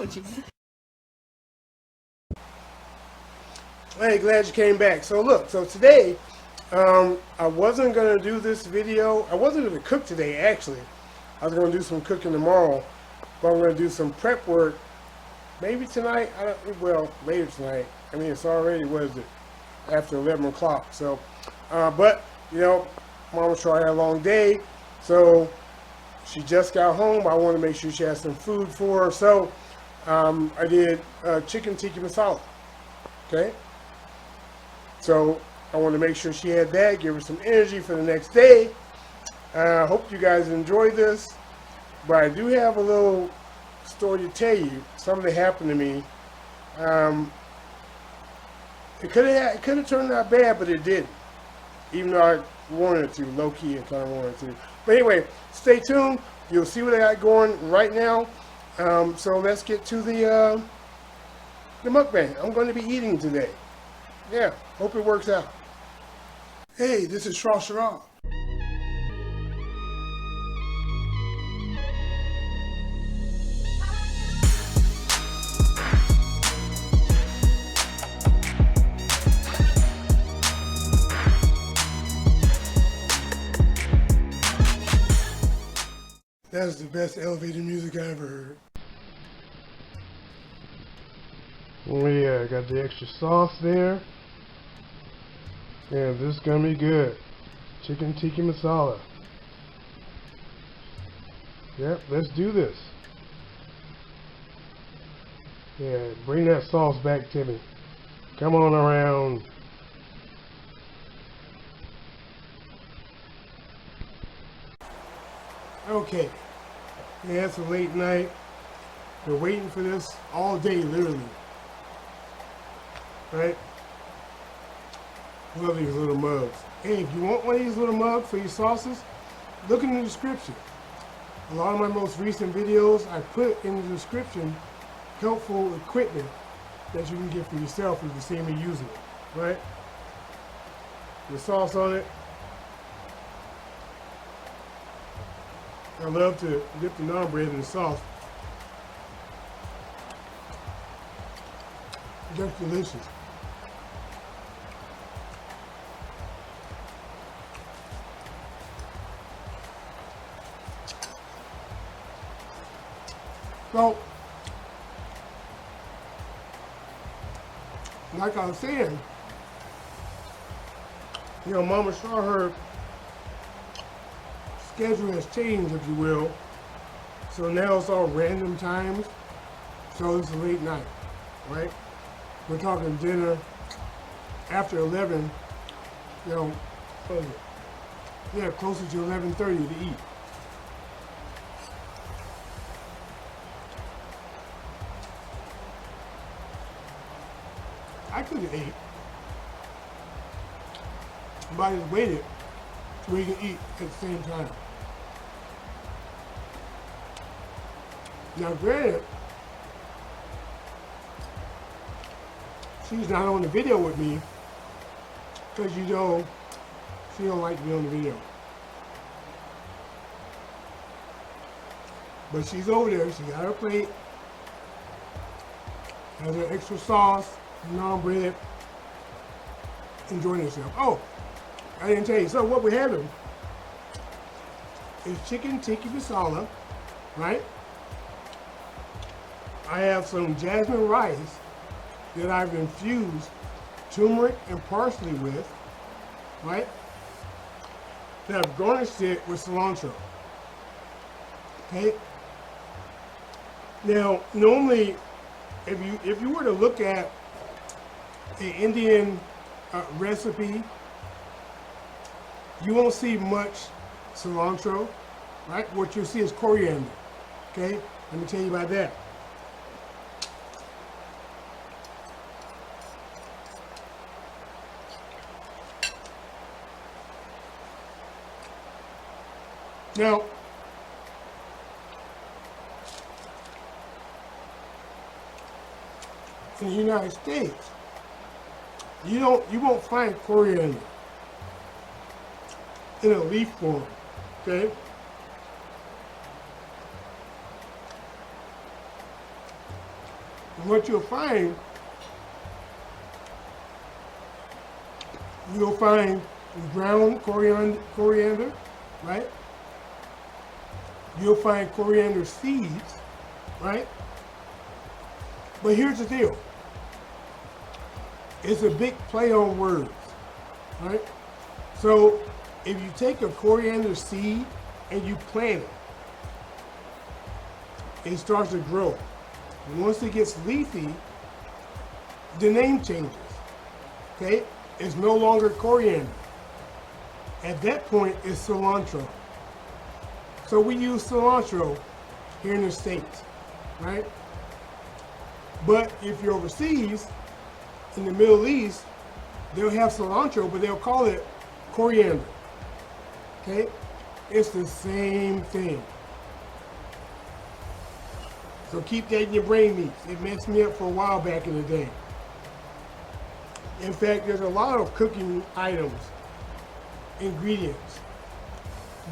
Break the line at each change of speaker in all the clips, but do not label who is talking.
told you.
Hey, glad you came back. So look, so today, I wasn't going to do this video. I wasn't going to cook today, actually. I was going to do some cooking tomorrow, but I'm going to do some prep work. Maybe tonight, well, later tonight. I mean, it's already, what is it, after 11 o'clock. So, but, you know, Mama Shaw had a long day, so she just got home. I want to make sure she has some food for her. So, I did chicken tikka masala, okay? So, I want to make sure she had that, give her some energy for the next day. I hope you guys enjoy this, but I do have a little story to tell you. Something that happened to me. It could have turned out bad, but it didn't. Even though I wanted it to, low key, I kind of wanted it to. But anyway, stay tuned. You'll see what I got going right now. So let's get to the mukbang. I'm going to be eating today. Yeah, hope it works out. Hey, this is Shrashira. That's the best elevator music I ever heard. Oh yeah, I got the extra sauce there. Yeah, this is gonna be good. Chicken tikka masala. Yep, let's do this. Yeah, bring that sauce back to me. Come on around. Okay. Yeah, it's a late night. Been waiting for this all day, literally. Right? Love these little mugs. Hey, if you want one of these little mugs for your sauces, look in the description. A lot of my most recent videos, I put in the description helpful equipment that you can get for yourself if you see me using it. Right? The sauce on it. I love to dip the naan bread in the sauce. Just delicious. So, like I was saying, you know, Mama Shaw, her schedule has changed, if you will. So now it's all random times. So it's a late night, right? We're talking dinner after 11, you know, what is it? Yeah, closer to 11:30 to eat. I could have ate, but I just waited so we can eat at the same time. Now granted, she's not on the video with me because you know she don't like to be on the video. But she's over there, she got her plate, has her extra sauce, naan bread, enjoying herself. Oh, I didn't tell you. So what we're having is chicken tikka masala, right? I have some jasmine rice that I've infused turmeric and parsley with, right? Then I've garnished it with cilantro. Okay. Now, normally, if you were to look at an Indian recipe, you won't see much cilantro, right? What you'll see is coriander, okay? Let me tell you about that. Now, in the United States, you won't find coriander in a leaf form, okay? And what you'll find ground coriander, right? You'll find coriander seeds, right? But here's the deal. It's a big play on words, right? So if you take a coriander seed and you plant it starts to grow. And once it gets leafy, the name changes, okay? It's no longer coriander. At that point, it's cilantro. So we use cilantro here in the States, right? But if you're overseas, in the Middle East, they'll have cilantro, but they'll call it coriander, okay? It's the same thing. So keep that in your brain meats. It messed me up for a while back in the day. In fact, there's a lot of cooking items, ingredients,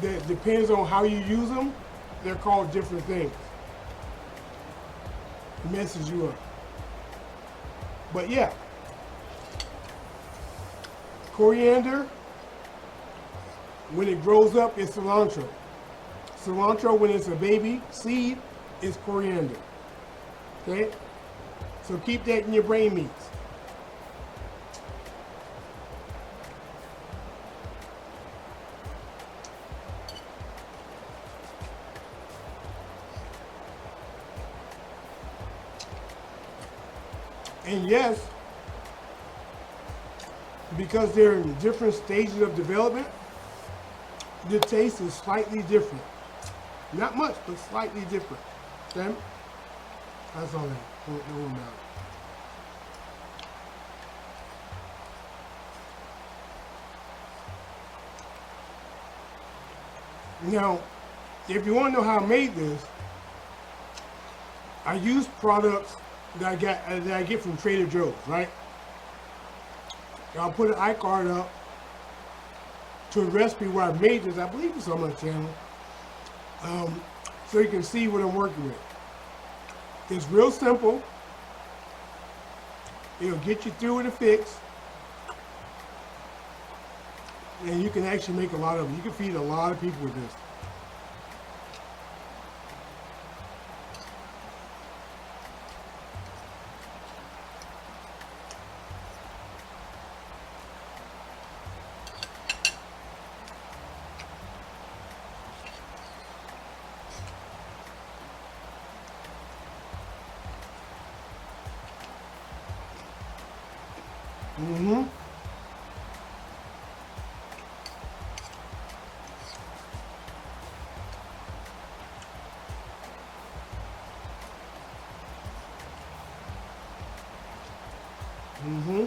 that depends on how you use them, they're called different things. It messes you up. But yeah, coriander, when it grows up, it's cilantro. Cilantro, when it's a baby seed, is coriander. Okay? So keep that in your brain meats. And yes, because they're in different stages of development, the taste is slightly different. Not much, but slightly different. Okay? That's all that. Don't worry about it. Now, if you want to know how I made this, I use products that I get from Trader Joe's, right? I'll put an iCard up to a recipe where I made this. I believe it's on my channel, so you can see what I'm working with. It's real simple. It'll get you through with a fix, and you can actually make a lot of them. You can feed a lot of people with this. Mm-hmm. Mm-hmm.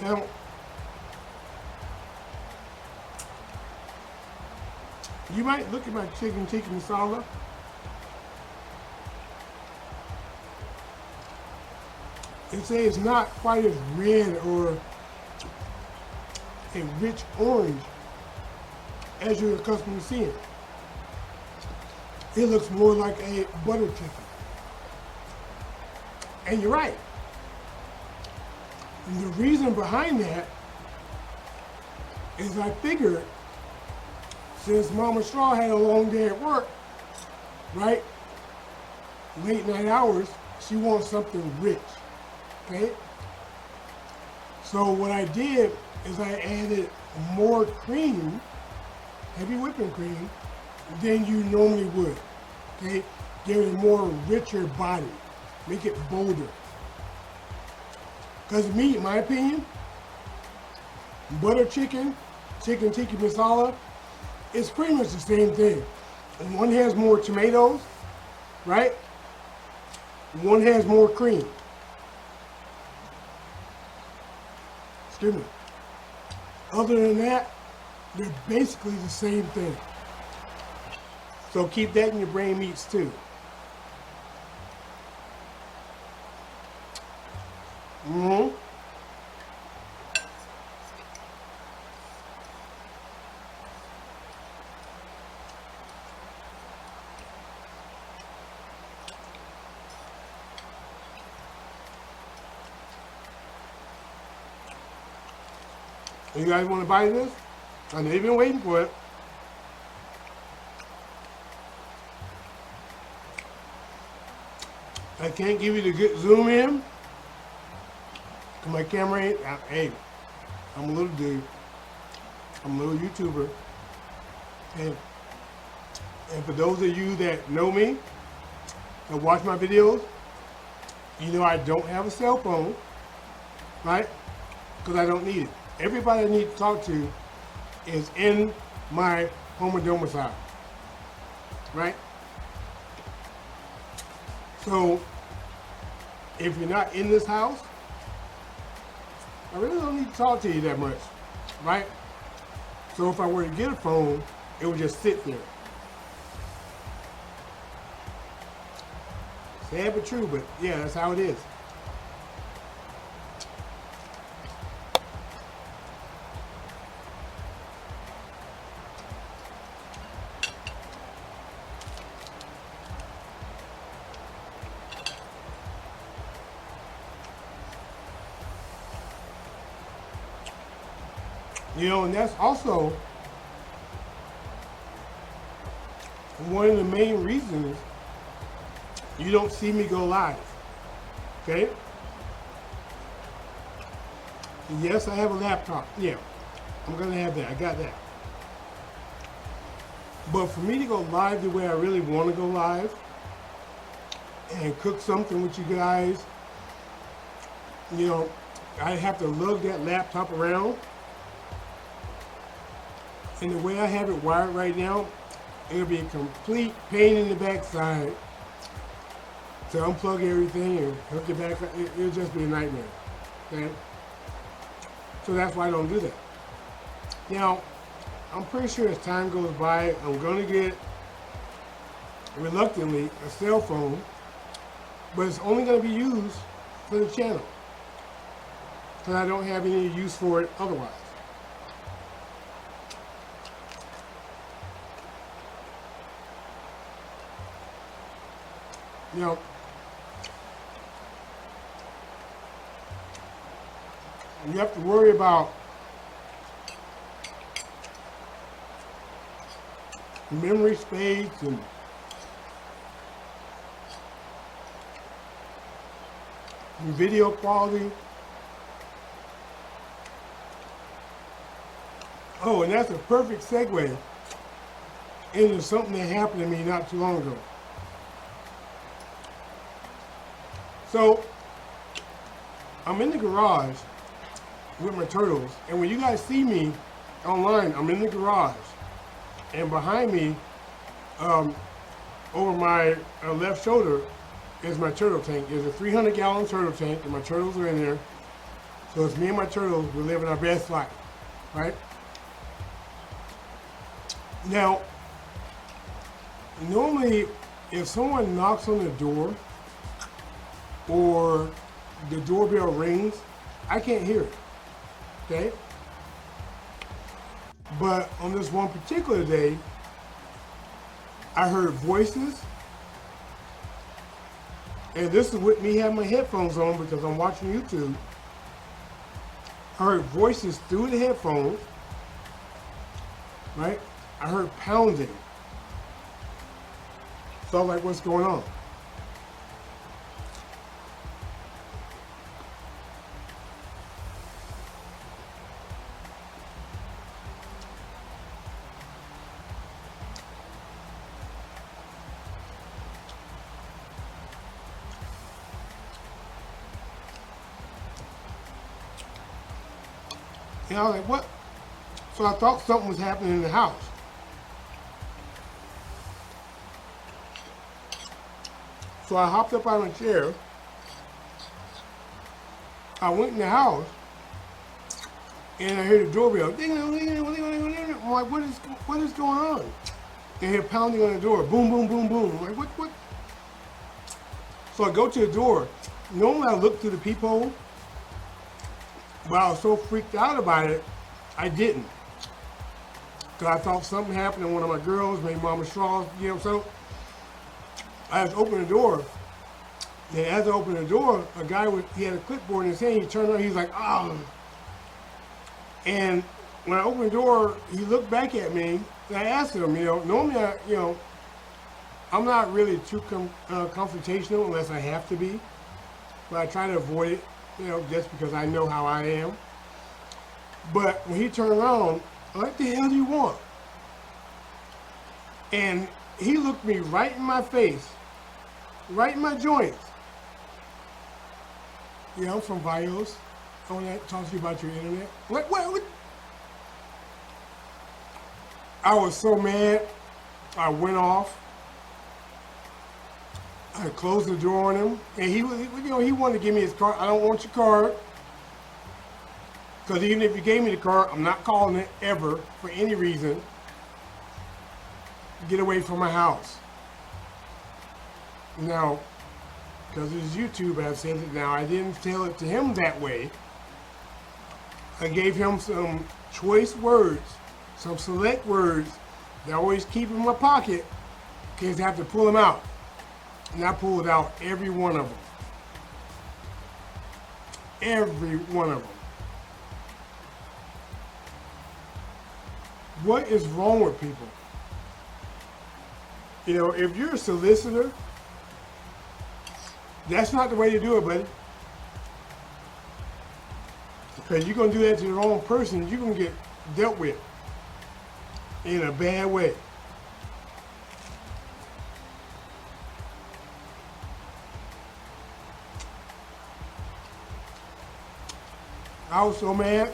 Now, you might look at my chicken tikka masala. And say it's not quite as red or a rich orange as you're accustomed to seeing. It looks more like a butter chicken. And you're right. And the reason behind that is I figured since Mama Straw had a long day at work, right? Late night hours, she wants something rich, okay? So what I did is I added more cream, heavy whipping cream, than you normally would, okay? Give it a more richer body, make it bolder. Because me, in my opinion, butter chicken, chicken tikka masala, it's pretty much the same thing. And one has more tomatoes, right? One has more cream. Excuse me. Other than that, they're basically the same thing. So keep that in your brain meats too. Mm-hmm. You guys want to buy this? I know you've been waiting for it. I can't give you the good zoom in. My camera ain't, hey, I'm a little dude. I'm a little YouTuber. And for those of you that know me, that watch my videos, you know I don't have a cell phone, right? Because I don't need it. Everybody I need to talk to is in my home or domicile, right? So, if you're not in this house, I really don't need to talk to you that much, right? So if I were to get a phone, it would just sit there. Sad but true, but yeah, that's how it is. You know, and that's also one of the main reasons you don't see me go live, okay? Yes, I have a laptop. Yeah, I'm gonna have that. I got that. But for me to go live the way I really want to go live and cook something with you guys, you know, I have to lug that laptop around. And the way I have it wired right now, it'll be a complete pain in the backside to unplug everything and hook it back. It'll just be a nightmare. Okay? So that's why I don't do that. Now, I'm pretty sure as time goes by, I'm going to get, reluctantly, a cell phone, but it's only going to be used for the channel, because I don't have any use for it otherwise. You know, you have to worry about memory space and video quality. Oh, and that's a perfect segue into something that happened to me not too long ago. So, I'm in the garage with my turtles, and when you guys see me online, I'm in the garage, and behind me, over my left shoulder, is my turtle tank. There's a 300-gallon turtle tank, and my turtles are in there. So it's me and my turtles, we're living our best life, right? Now, normally, if someone knocks on the door, or the doorbell rings, I can't hear it, okay? But on this one particular day, I heard voices, and this is with me having my headphones on because I'm watching YouTube. I heard voices through the headphones, right? I heard pounding. So I'm like, what's going on? And I was like, what? So I thought something was happening in the house. So I hopped up out of my chair. I went in the house, and I heard the doorbell. Ding, ding, ding, ding, ding, ding. I'm like, what is going on? And I hear pounding on the door. Boom, boom, boom, boom. I'm like, what? So I go to the door. Normally I look through the peephole, but I was so freaked out about it, I didn't. Because I thought something happened to one of my girls, maybe Mama Shaw, you know, so I just opened the door. And as I opened the door, a guy he had a clipboard in his hand, he turned around, he's like, oh. And when I opened the door, he looked back at me, and I asked him, normally, I'm not really too confrontational unless I have to be, but I try to avoid it, just because I know how I am. But when he turned around, what the hell do you want? And he looked me right in my face, right in my joints. I'm from Bios. I want to talk to you about your internet. What? I was so mad. I went off. I closed the door on him, and he wanted to give me his card. I don't want your card, because even if you gave me the card, I'm not calling it ever for any reason. Get away from my house. Now, because it's YouTube, I've said it now. I didn't tell it to him that way. I gave him some choice words, some select words that I always keep in my pocket in case I have to pull them out. And I pulled out every one of them. Every one of them. What is wrong with people? If you're a solicitor, that's not the way to do it, buddy. Because you're going to do that to the wrong person, you're going to get dealt with in a bad way. I was so mad.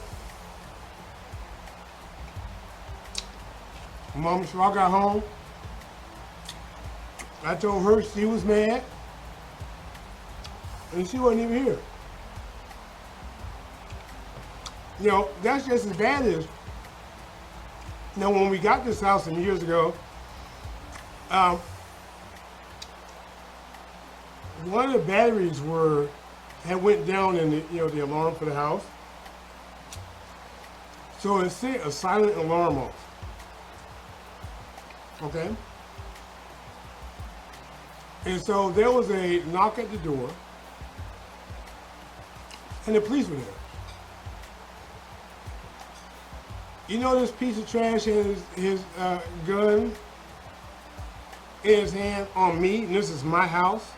Mama, so I got home. I told her she was mad. And she wasn't even here. That's just as bad as, when we got this house some years ago, one of the batteries had went down in the alarm for the house. So it sent a silent alarm off. Okay? And so there was a knock at the door, and the police were there. This piece of trash had his gun in his hand on me, and this is my house,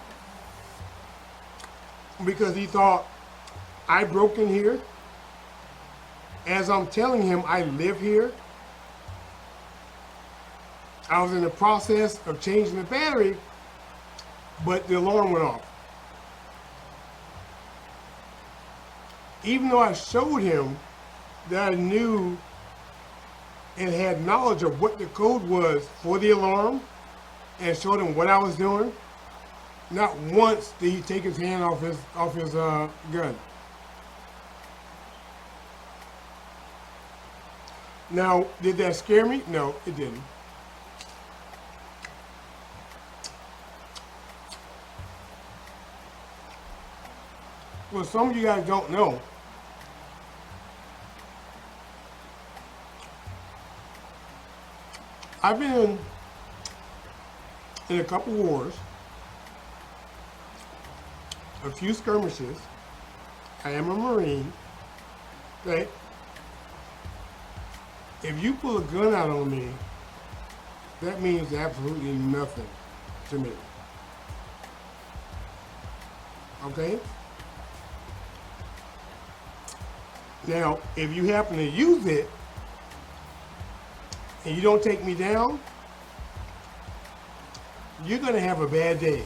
because he thought I broke in here. As I'm telling him I live here, I was in the process of changing the battery, but the alarm went off. Even though I showed him that I knew and had knowledge of what the code was for the alarm, and showed him what I was doing, not once did he take his hand off his gun. Now, did that scare me? No, it didn't. Well, some of you guys don't know, I've been in a couple wars, a few skirmishes. I am a Marine, right? If you pull a gun out on me, that means absolutely nothing to me. Okay? Now, if you happen to use it and you don't take me down, you're going to have a bad day.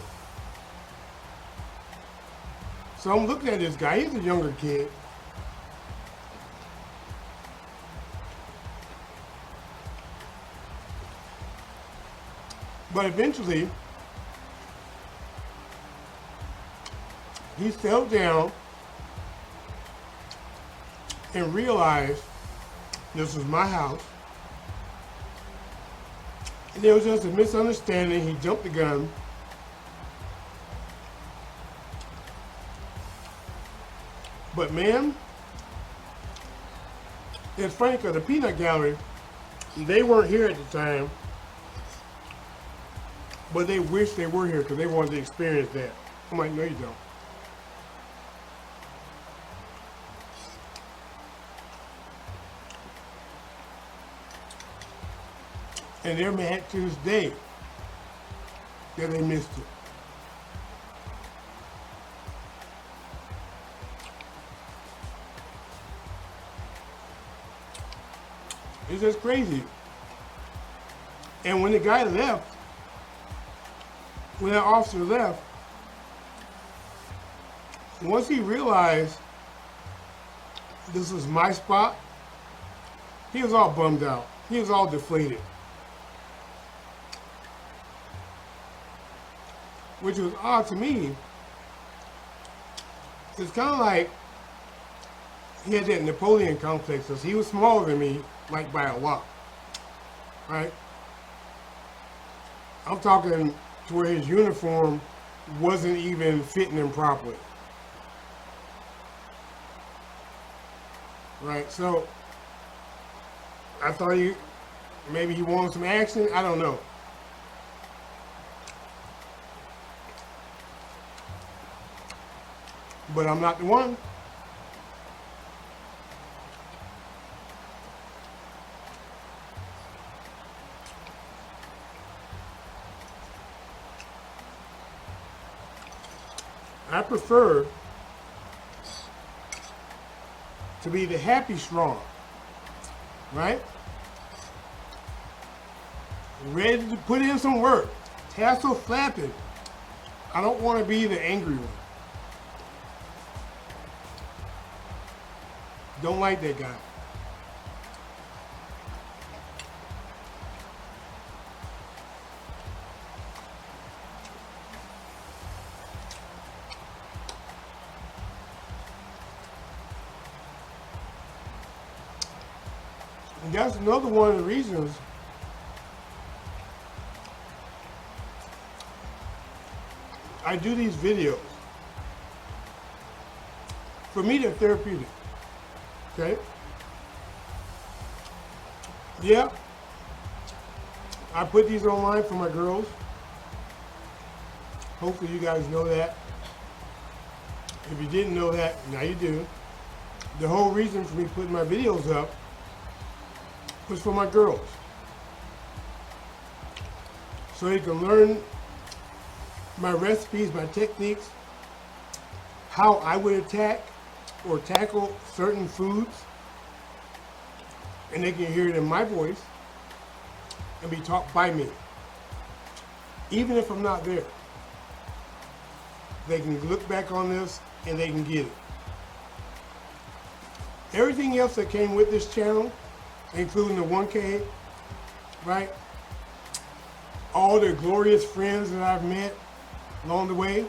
So I'm looking at this guy. He's a younger kid. But eventually, he settled down and realized this was my house. And there was just a misunderstanding. He jumped the gun. But man, it's funny because the peanut gallery, they weren't here at the time, but they wish they were here because they wanted to experience that. I'm like, no, you don't. And they're mad to this day that they missed it. It's just crazy. And when the guy left, when that officer left, once he realized this was my spot, he was all bummed out. He was all deflated. Which was odd to me. It's kind of like he had that Napoleon complex, because he was smaller than me, like by a lot. Right? I'm talking to where his uniform wasn't even fitting him properly. Right, so I thought maybe he wanted some action. I don't know. But I'm not the one. I prefer to be the happy strong, right? Ready to put in some work, tassel flapping. I don't want to be the angry one. Don't like that guy. And that's another one of the reasons I do these videos. For me, they're therapeutic. Okay? Yeah. I put these online for my girls. Hopefully you guys know that. If you didn't know that, now you do. The whole reason for me putting my videos up was for my girls. So they can learn my recipes, my techniques, how I would attack or tackle certain foods, and they can hear it in my voice and be taught by me. Even if I'm not there, they can look back on this and they can get it. Everything else that came with this channel, including the 1K, right? All the glorious friends that I've met along the way,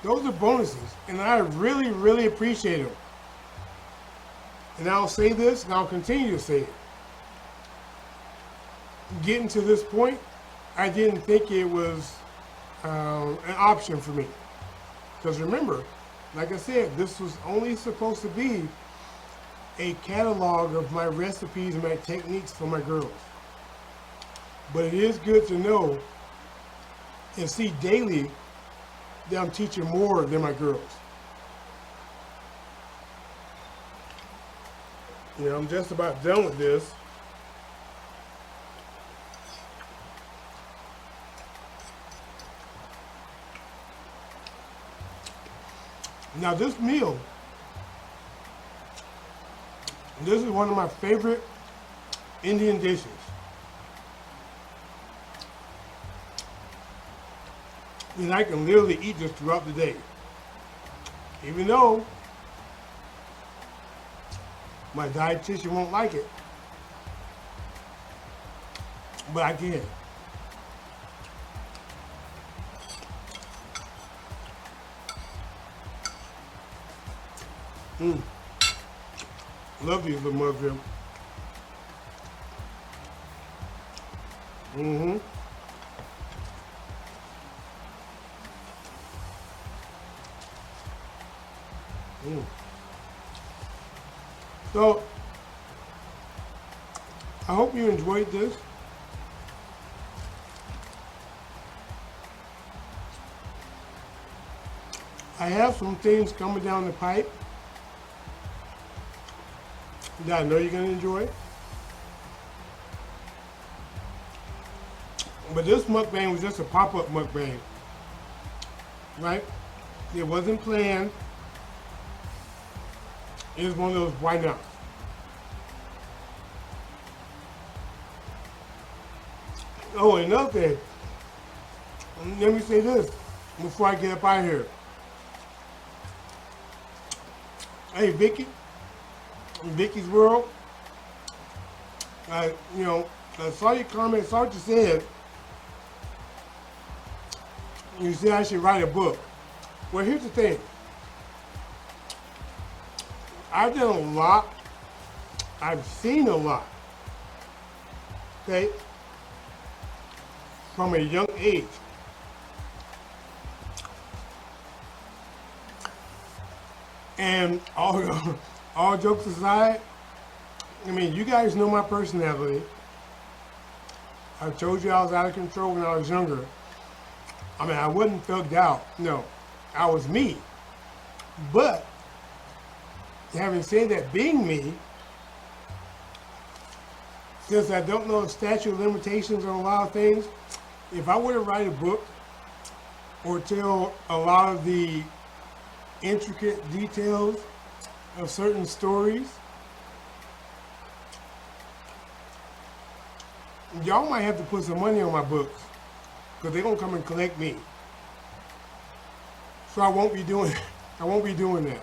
those are bonuses, and I really, really appreciate them. And I'll say this, and I'll continue to say it. Getting to this point, I didn't think it was an option for me. Because remember, like I said, this was only supposed to be a catalog of my recipes and my techniques for my girls. But it is good to know and see daily that I'm teaching more than my girls. You know, I'm just about done with this. Now this meal, this is one of my favorite Indian dishes. And I can literally eat this throughout the day. Even though my dietitian won't like it. But I can. Love these little mushrooms. So, I hope you enjoyed this. I have some things coming down the pipe that I know you're going to enjoy. But this mukbang was just a pop-up mukbang, right? It wasn't planned. It was one of those why not. Oh, another thing. Let me say this before I get up out of here. Hey, Vicky's World. I saw your comment, saw what you said. You said I should write a book. Well, here's the thing. I've done a lot. I've seen a lot. Okay? From a young age. And all jokes aside, I mean, you guys know my personality. I told you I was out of control when I was younger. I mean, I wasn't thugged out. No, I was me. But, having said that, being me, since I don't know the statute of limitations on a lot of things, if I were to write a book or tell a lot of the intricate details of certain stories, y'all might have to put some money on my books because they're gonna come and collect me. So I won't be doing that.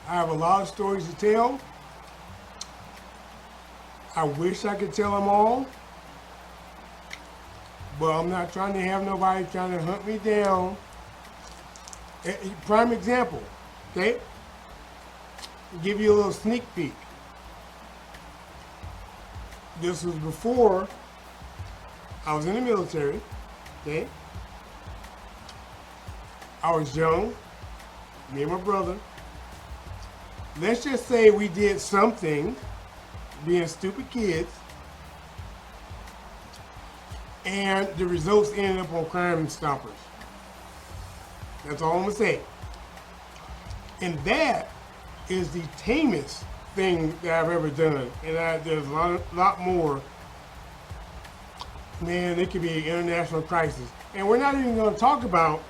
I have a lot of stories to tell. I wish I could tell them all, but I'm not trying to have nobody trying to hunt me down. Prime example, okay? Give you a little sneak peek. This was before I was in the military, okay? I was young, me and my brother. Let's just say we did something, being stupid kids, and the results ended up on Crime Stoppers. That's all I'm gonna say. And that is the tamest thing that I've ever done. And there's a lot more. Man, it could be an international crisis. And we're not even gonna talk about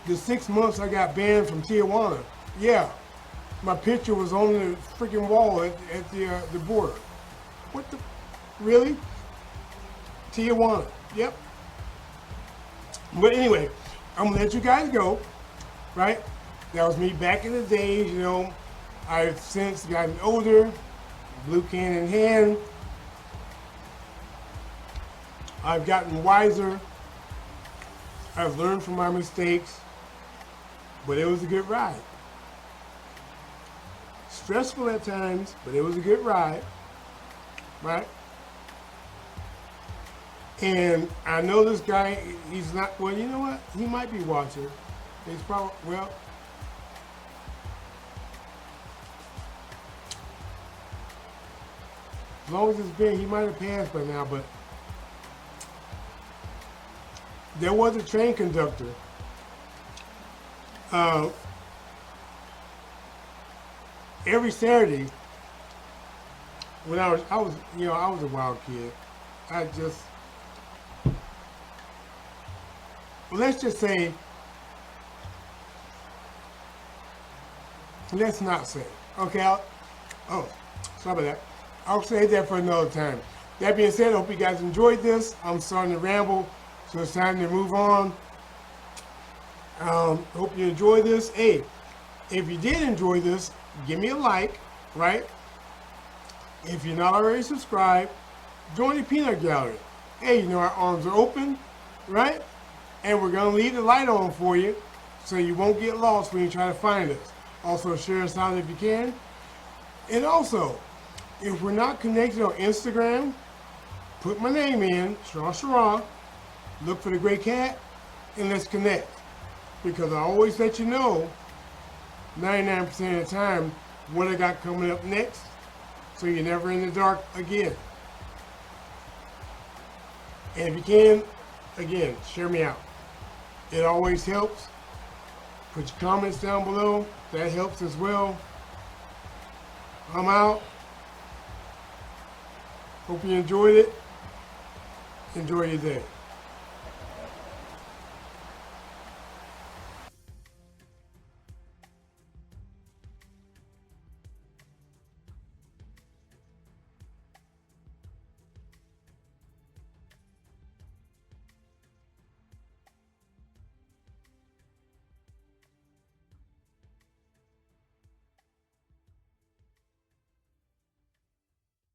the 6 months I got banned from Tijuana. Yeah, my picture was on the freaking wall at the border. What the, really? Tijuana, yep. But anyway, I'm gonna let you guys go, right? That was me back in the days, you know. I've since gotten older, blue can in hand. I've gotten wiser. I've learned from my mistakes, but it was a good ride. Stressful at times, but it was a good ride, right? And I know this guy, he's not, well, you know what? He might be watching. He's probably, well, as long as it's been, he might have passed by now, but there was a train conductor. Every Saturday, when I was a wild kid. Let's just say, let's not say, okay, sorry about that. I'll save that for another time. That being said, I hope you guys enjoyed this. I'm starting to ramble, so it's time to move on. Hope you enjoyed this. Hey, if you did enjoy this, give me a like, right? If you're not already subscribed, join the Peanut Gallery. Hey, you know our arms are open, right? And we're gonna leave the light on for you so you won't get lost when you try to find us. Also, share us out if you can. And also, if we're not connected on Instagram, put my name in, Shrashira, look for the gray cat, and let's connect. Because I always let you know, 99% of the time, what I got coming up next, so you're never in the dark again. And if you can, again, share me out. It always helps. Put your comments down below. That helps as well. I'm out. Hope you enjoyed it. Enjoy your day.